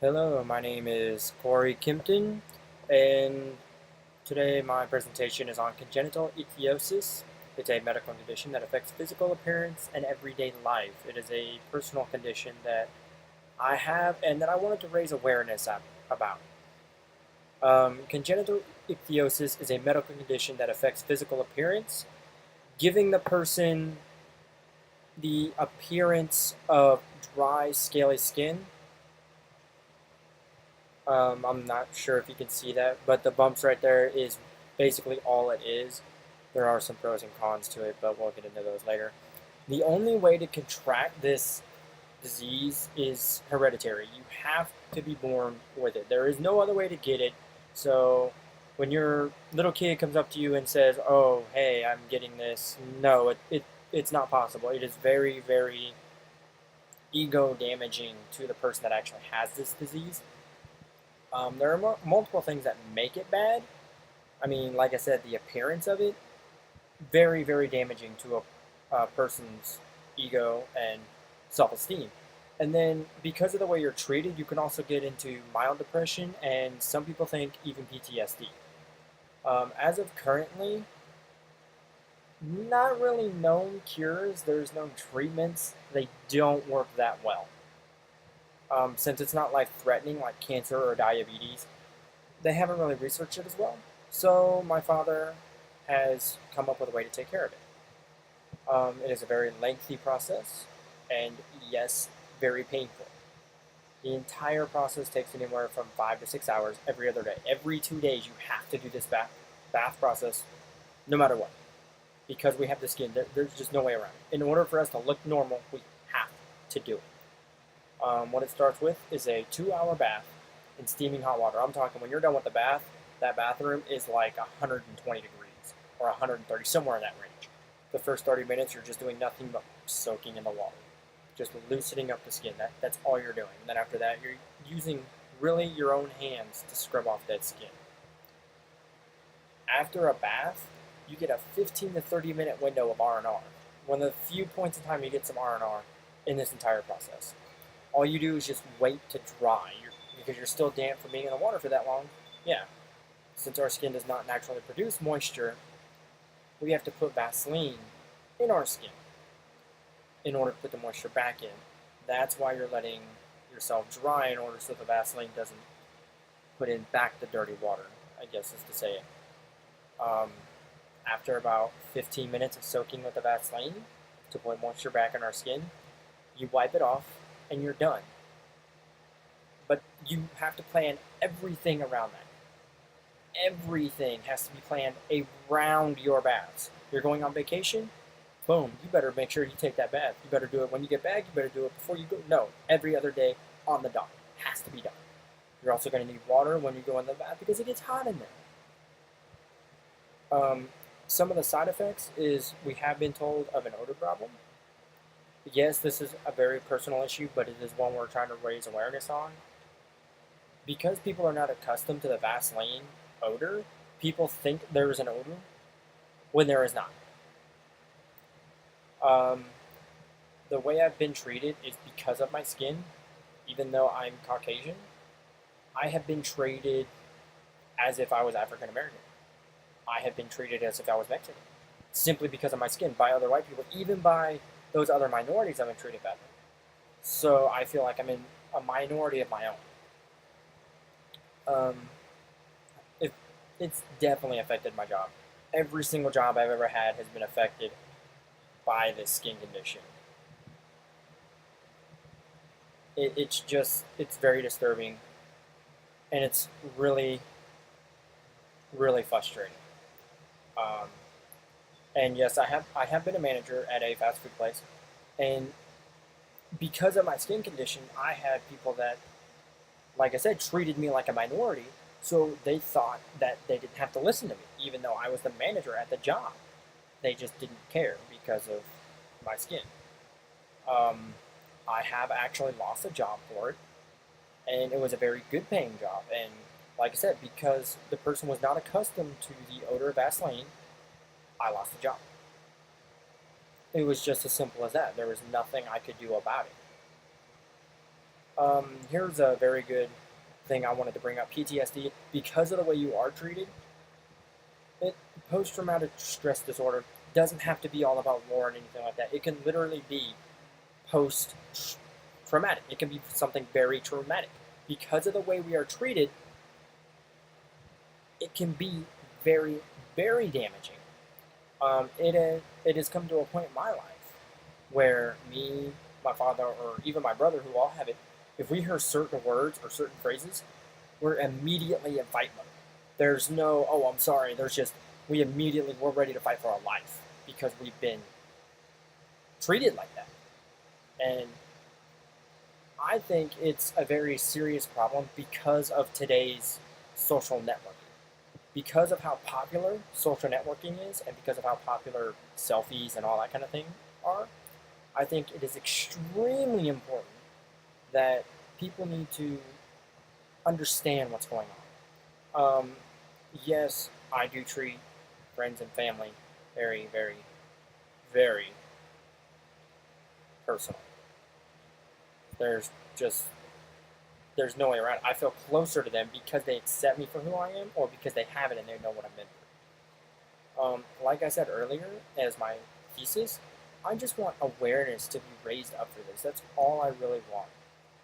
Hello, my name is Corey Kimpton, and today my presentation is on congenital ichthyosis. It's a medical condition that affects physical appearance and everyday life. It is a personal condition that I have and that I wanted to raise awareness about. Congenital ichthyosis is a medical condition that affects physical appearance, giving the person the appearance of dry, scaly skin. I'm not sure if you can see that, but the bumps right there is basically all it is. There are some pros and cons to it, but we'll get into those later. The only way to contract this disease is hereditary. You have to be born with it. There is no other way to get it. So when your little kid comes up to you and says, "Oh, hey, I'm getting this," no, it's not possible. It is very, very ego damaging to the person that actually has this disease. There are multiple things that make it bad. I mean, like I said, the appearance of it, very, very damaging to a person's ego and self-esteem. And then because of the way you're treated, you can also get into mild depression and some people think even PTSD. As of currently, not really known cures. There's no treatments. They don't work that well. Since it's not life-threatening like cancer or diabetes, they haven't really researched it as well. So my father has come up with a way to take care of it. It is a very lengthy process, and yes, very painful. The entire process takes anywhere from 5 to 6 hours every other day. Every 2 days, you have to do this bath process, no matter what, because we have the skin. There's just no way around it. In order for us to look normal, we have to do it. What it starts with is a 2-hour bath in steaming hot water. I'm talking when you're done with the bath, that bathroom is like 120 degrees or 130, somewhere in that range. The first 30 minutes, you're just doing nothing but soaking in the water, just loosening up the skin. That's all you're doing. And then after that, you're using really your own hands to scrub off dead skin. After a bath, you get a 15 to 30 minute window of R&R. One of the few points in time you get some R&R in this entire process. All you do is just wait to dry because you're still damp from being in the water for that long. Yeah, since our skin does not naturally produce moisture, we have to put Vaseline in our skin in order to put the moisture back in. That's why you're letting yourself dry in order so the Vaseline doesn't put in back the dirty water, I guess is to say it. After about 15 minutes of soaking with the Vaseline to put moisture back in our skin, you wipe it off and you're done. But you have to plan everything around that. Everything has to be planned around your baths. You're going on vacation? Boom, you better make sure you take that bath. You better do it when you get back. You better do it before you go. No, every other day on the dot. Has to be done. You're also going to need water when you go in the bath because it gets hot in there. Some of the side effects is we have been told of an odor problem. Yes, this is a very personal issue, but it is one we're trying to raise awareness on. Because people are not accustomed to the Vaseline odor, people think there is an odor when there is not. The way I've been treated is because of my skin. Even though I'm Caucasian, I have been treated as if I was African American. I have been treated as if I was Mexican, simply because of my skin, by other white people, even by those other minorities I've been treated badly. So I feel like I'm in a minority of my own. It's definitely affected my job. Every single job I've ever had has been affected by this skin condition. It's very disturbing, and it's really, really frustrating. Um, and yes, I have been a manager at a fast food place, and because of my skin condition, I had people that, like I said, treated me like a minority, so they thought that they didn't have to listen to me, even though I was the manager at the job. They just didn't care because of my skin. Um, I have actually lost a job for it, and it was a very good paying job. And like I said, because the person was not accustomed to the odor of Vaseline, I lost the job. It was just as simple as that. There was nothing I could do about it. Here's a very good thing I wanted to bring up. PTSD, because of the way you are treated, it post-traumatic stress disorder doesn't have to be all about war and anything like that. It can literally be post-traumatic. It can be something very traumatic. Because of the way we are treated, it can be very, very damaging. It has come to a point in my life where me, my father, or even my brother, who all have it, if we hear certain words or certain phrases, we're immediately in fight mode. There's no, oh, I'm sorry. There's just, we're ready to fight for our life because we've been treated like that. And I think it's a very serious problem because of today's social networking. Because of how popular social networking is and because of how popular selfies and all that kind of thing are, I think it is extremely important that people need to understand what's going on. Yes, I do treat friends and family very, very, very personal. There's just there's no way around it. I feel closer to them because they accept me for who I am, or because they have it and they know what I'm meant for. Like I said earlier, as my thesis, I just want awareness to be raised up for this. That's all I really want.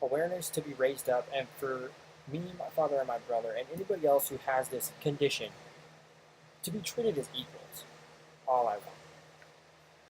Awareness to be raised up, and for me, my father, and my brother, and anybody else who has this condition to be treated as equals. All I want.